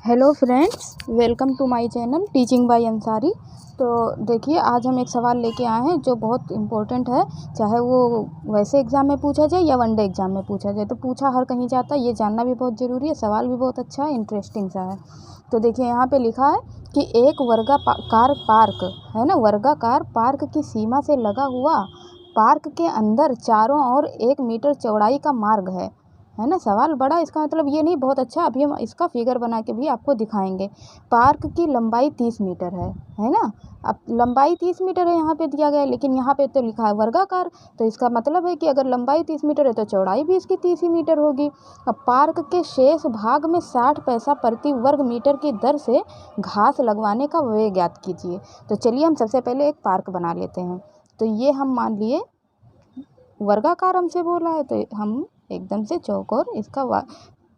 Hello friends, welcome to my channel teaching by Ansari. तो देखिए, आज हम एक सवाल लेके आए हैं जो बहुत इम्पोर्टेंट है। चाहे वो वैसे एग्ज़ाम में पूछा जाए या वनडे एग्ज़ाम में पूछा जाए, तो पूछा हर कहीं जाता है। ये जानना भी बहुत ज़रूरी है। सवाल भी बहुत अच्छा है, इंटरेस्टिंग सा है। तो देखिए, यहाँ पे लिखा है कि एक वर्गाकार पार्क है ना, वर्गाकार पार्क की सीमा से लगा हुआ पार्क के अंदर चारों ओर 1 मीटर चौड़ाई का मार्ग है ना। सवाल बड़ा, इसका मतलब ये नहीं, बहुत अच्छा। अभी हम इसका फिगर बना के भी आपको दिखाएंगे। पार्क की लंबाई 30 मीटर है ना। अब लंबाई 30 मीटर है यहाँ पे दिया गया है, लेकिन यहाँ पे तो लिखा है वर्गाकार। तो इसका मतलब है कि अगर लंबाई 30 मीटर है तो चौड़ाई भी इसकी 30 ही मीटर होगी। अब पार्क के शेष भाग में 60 पैसा प्रति वर्ग मीटर की दर से घास लगवाने का व्यय ज्ञात कीजिए। तो चलिए, हम सबसे पहले एक पार्क बना लेते हैं। तो ये हम मान लिए वर्गाकार हमसे बोला है, तो हम एकदम से चौकोर इसका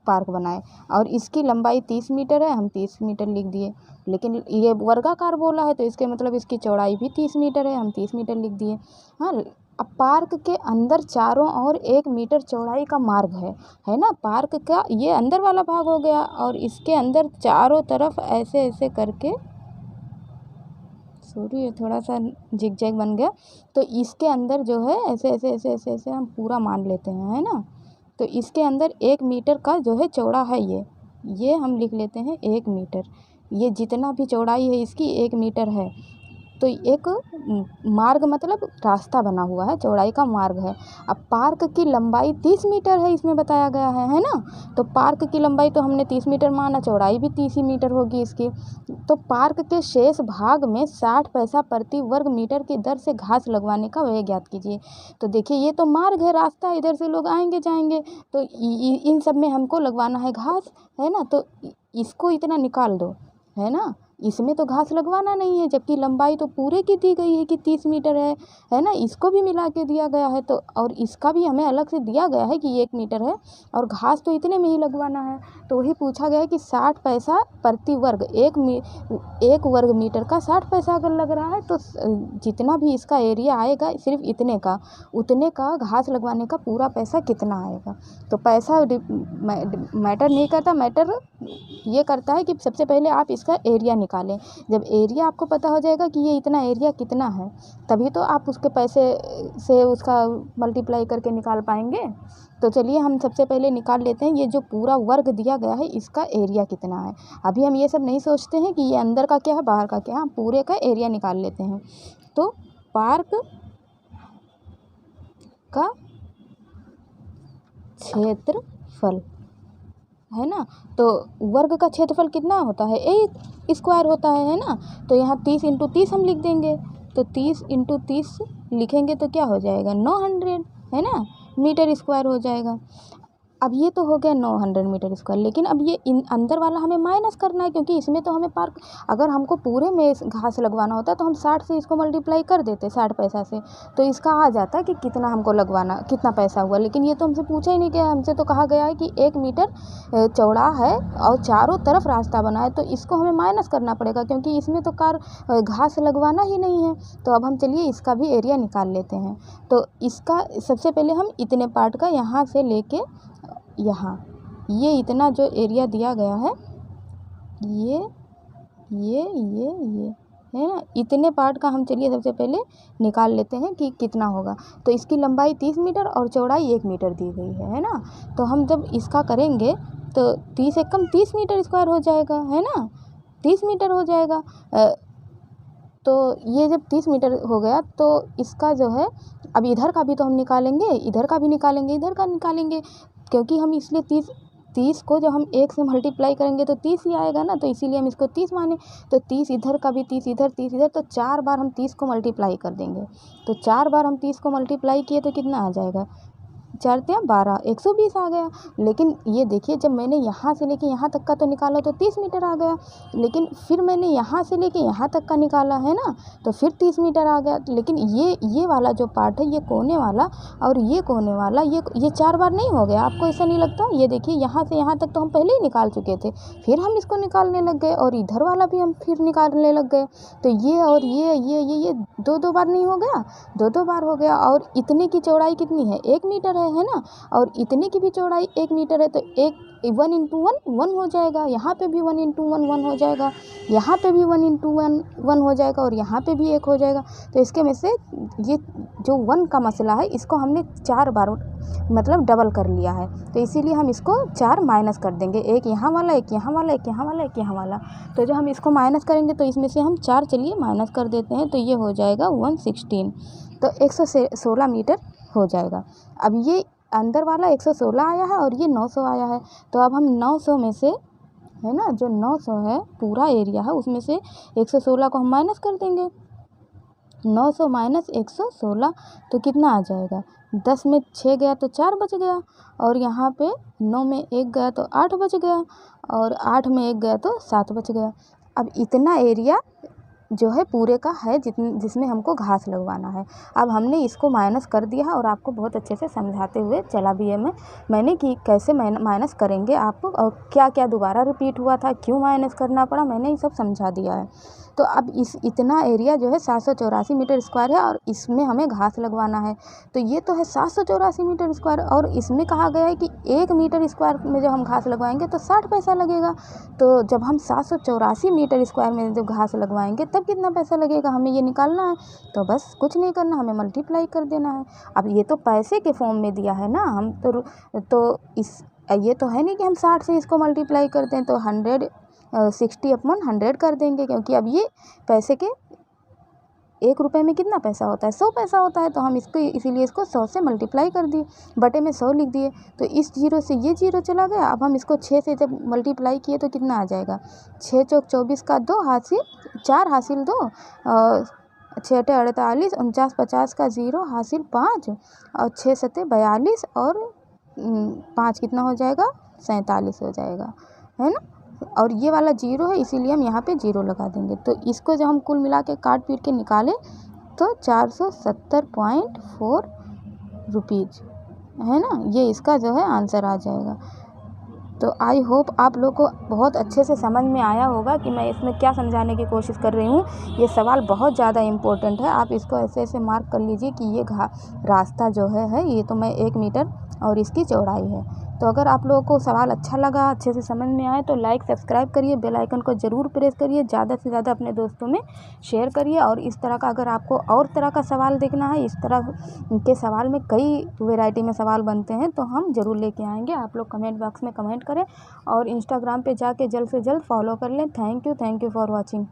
पार्क बनाए और इसकी लंबाई 30 मीटर है, हम 30 मीटर लिख दिए। लेकिन ये वर्गाकार बोला है तो इसके मतलब इसकी चौड़ाई भी 30 मीटर है, हम 30 मीटर लिख दिए। हाँ, अब पार्क के अंदर चारों ओर 1 मीटर चौड़ाई का मार्ग है ना। पार्क का ये अंदर वाला भाग हो गया और इसके अंदर चारों तरफ ऐसे ऐसे करके, सॉरी ये थोड़ा सा जिग जैग बन गया। तो इसके अंदर जो है ऐसे ऐसे ऐसे ऐसे ऐसे हम पूरा मान लेते हैं, है ना। तो इसके अंदर 1 मीटर का जो है चौड़ा है, ये हम लिख लेते हैं 1 मीटर। ये जितना भी चौड़ाई है इसकी 1 मीटर है। तो एक मार्ग मतलब रास्ता बना हुआ है, चौड़ाई का मार्ग है। अब पार्क की लंबाई 30 मीटर है, इसमें बताया गया है ना। तो पार्क की लंबाई तो हमने 30 मीटर माना, चौड़ाई भी 30 ही मीटर होगी इसकी। तो पार्क के शेष भाग में 60 पैसा प्रति वर्ग मीटर की दर से घास लगवाने का व्यय ज्ञात कीजिए। तो देखिए, ये तो मार्ग है, रास्ता है, इधर से लोग आएंगे जाएंगे, तो इन सब में हमको लगवाना है घास, है ना। तो इसको इतना निकाल दो, है ना। इसमें तो घास लगवाना नहीं है, जबकि लंबाई तो पूरे की दी गई है कि 30 मीटर है ना। इसको भी मिला के दिया गया है, तो और इसका भी हमें अलग से दिया गया है कि 1 मीटर है और घास तो इतने में ही लगवाना है। तो वही पूछा गया है कि 60 पैसा प्रति वर्ग, एक वर्ग मीटर का 60 पैसा अगर लग रहा है तो जितना भी इसका एरिया आएगा सिर्फ उतने का घास लगवाने का पूरा पैसा कितना आएगा। तो पैसा मैटर नहीं करता, मैटर ये करता है कि सबसे पहले आप इसका एरिया निकालें। जब एरिया आपको पता हो जाएगा कि ये इतना एरिया कितना है, तभी तो आप उसके पैसे से उसका मल्टीप्लाई करके निकाल पाएंगे। तो चलिए, हम सबसे पहले निकाल लेते हैं ये जो पूरा वर्ग दिया गया है इसका एरिया कितना है। अभी हम ये सब नहीं सोचते हैं कि ये अंदर का क्या है बाहर का क्या है, हम पूरे का एरिया निकाल लेते हैं। तो पार्क का क्षेत्रफल है ना, तो वर्ग का क्षेत्रफल कितना होता है, 1 स्क्वायर होता है ना। तो यहाँ 30 इंटू 30 हम लिख देंगे। तो 30 इंटू 30 लिखेंगे तो क्या हो जाएगा, 900 है ना, मीटर स्क्वायर हो जाएगा। अब ये तो हो गया 900 मीटर स्क्वायर, लेकिन अब ये अंदर वाला हमें माइनस करना है, क्योंकि इसमें तो हमें पार्क, अगर हमको पूरे में घास लगवाना होता तो हम 60 से इसको मल्टीप्लाई कर देते, 60 पैसा से, तो इसका आ जाता कि कितना हमको लगवाना, कितना पैसा हुआ। लेकिन ये तो हमसे पूछा ही नहीं गया, हमसे तो कहा गया है कि 1 मीटर चौड़ा है और चारों तरफ रास्ता बना है, तो इसको हमें माइनस करना पड़ेगा, क्योंकि इसमें तो घास लगवाना ही नहीं है। तो अब हम चलिए इसका भी एरिया निकाल लेते हैं। तो इसका सबसे पहले हम इतने पार्ट का यहाँ से लेके यहाँ, ये इतना जो एरिया दिया गया है, ये है ना, इतने पार्ट का हम चलिए सबसे पहले निकाल लेते हैं कि कितना होगा। तो इसकी लंबाई 30 मीटर और चौड़ाई 1 मीटर दी गई है ना। तो हम जब इसका करेंगे तो 30 से कम 30 मीटर स्क्वायर हो जाएगा, है ना, 30 मीटर हो जाएगा। तो ये जब 30 मीटर हो गया तो इसका जो है, अब इधर का भी तो हम निकालेंगे, इधर का भी निकालेंगे, इधर का निकालेंगे, क्योंकि हम इसलिए 30 को जब हम 1 से मल्टीप्लाई करेंगे तो 30 ही आएगा ना, तो इसीलिए हम इसको 30 माने। तो 30 इधर का भी, 30 इधर, 30 इधर, तो 4 बार हम 30 को मल्टीप्लाई कर देंगे। तो 4 बार हम 30 को मल्टीप्लाई किए तो कितना आ जाएगा, 4 तिया 12, 120 आ गया। लेकिन ये देखिए, जब मैंने यहाँ से लेके यहाँ तक का तो निकाला तो 30 मीटर आ गया, लेकिन फिर मैंने यहाँ से लेके यहाँ तक का निकाला है ना, तो फिर 30 मीटर आ गया। लेकिन ये वाला जो पार्ट है, ये कोने वाला और ये कोने वाला, ये 4 बार नहीं हो गया, आपको ऐसा नहीं लगता। ये देखिए, यहाँ से यहाँ तक तो हम पहले ही निकाल चुके थे, फिर हम इसको निकालने लग गए और इधर वाला भी हम फिर निकालने लग गए। तो ये और ये 2 बार नहीं हो गया, 2 बार हो गया। और इतने की चौड़ाई कितनी है, 1 मीटर है ना, और इतने की भी चौड़ाई 1 मीटर है तो 1 इंटू 1 हो जाएगा, यहाँ पे भी 1 इंटू 1 हो जाएगा, यहाँ पे भी 1 इंटू 1 हो जाएगा और यहाँ पे भी 1 हो जाएगा। तो इसके में से ये जो 1 का मसला है इसको हमने 4 बार मतलब डबल कर लिया है, तो इसीलिए हम इसको 4 माइनस कर देंगे, एक यहाँ वाला, एक यहाँ वाला, एक यहाँ वाला, एक यहाँ वाला। तो जब हम इसको माइनस करेंगे तो इसमें से हम 4 चलिए माइनस कर देते हैं, तो ये हो जाएगा 116, तो 116 मीटर हो जाएगा। अब ये अंदर वाला 116 आया है और ये 900 आया है, तो अब हम 900 में से, है ना, जो 900 है पूरा एरिया है उसमें से 116 को हम माइनस कर देंगे। 900 माइनस 116 तो कितना आ जाएगा, 10 में 6 गया तो 4 बच गया, और यहाँ पे 9 में 1 गया तो 8 बच गया, और 8 में 1 गया तो 7 बच गया। अब इतना एरिया जो है पूरे का है जिसमें हमको घास लगवाना है। अब हमने इसको माइनस कर दिया है और आपको बहुत अच्छे से समझाते हुए चला भी है मैंने कि कैसे माइनस करेंगे आप, और क्या क्या दोबारा रिपीट हुआ था, क्यों माइनस करना पड़ा, मैंने ये सब समझा दिया है। तो अब इतना एरिया जो है 784 मीटर स्क्वायर है और इसमें हमें घास लगवाना है, तो ये तो है 784 मीटर स्क्वायर, और इसमें कहा गया है कि 1 मीटर स्क्वायर में जब हम घास लगवाएंगे तो 60 पैसा लगेगा। तो जब हम 784 मीटर स्क्वायर में जब घास लगवाएंगे तब कितना पैसा लगेगा, हमें ये निकालना है। तो बस कुछ नहीं करना, हमें मल्टीप्लाई कर देना है। अब ये तो पैसे के फॉर्म में दिया है ना, हम ये तो है नहीं कि हम 60 से इसको मल्टीप्लाई कर दें, तो 60/100 कर देंगे, क्योंकि अब ये पैसे के 1 रुपये में कितना पैसा होता है, 100 पैसा होता है, तो हम इसको इसीलिए इसको 100 से मल्टीप्लाई कर दिए, बटे में 100 लिख दिए। तो इस जीरो से ये जीरो चला गया। अब हम इसको 6 से जब मल्टीप्लाई किए तो कितना आ जाएगा, 6 चौक 24 का 2 हासिल 4 हासिल 2, 6 टे 48, 49 50 का 0 हासिल 5, और 6 सते 42, और 5 कितना हो जाएगा, 47 हो जाएगा, है ना। और ये वाला 0 है इसीलिए हम यहाँ पे 0 लगा देंगे। तो इसको जब हम कुल मिला के काट पीट के निकालें तो 470.4 रुपीज़, है ना, ये इसका जो है आंसर आ जाएगा। तो आई होप आप लोग को बहुत अच्छे से समझ में आया होगा कि मैं इसमें क्या समझाने की कोशिश कर रही हूँ। ये सवाल बहुत ज़्यादा इम्पोर्टेंट है, आप इसको ऐसे ऐसे मार्क कर लीजिए कि ये रास्ता जो है ये तो मैं 1 मीटर और इसकी चौड़ाई है। तो अगर आप लोगों को सवाल अच्छा लगा, अच्छे से समझ में आए, तो लाइक सब्सक्राइब करिए, बेल आइकन को ज़रूर प्रेस करिए, ज़्यादा से ज़्यादा अपने दोस्तों में शेयर करिए। और इस तरह का अगर आपको और तरह का सवाल देखना है, इस तरह के सवाल में कई वैरायटी में सवाल बनते हैं, तो हम ज़रूर लेके आएंगे। आप लोग कमेंट बॉक्स में कमेंट करें और इंस्टाग्राम पे जाके जल्द से जल्द फॉलो कर लें। Thank you for watching.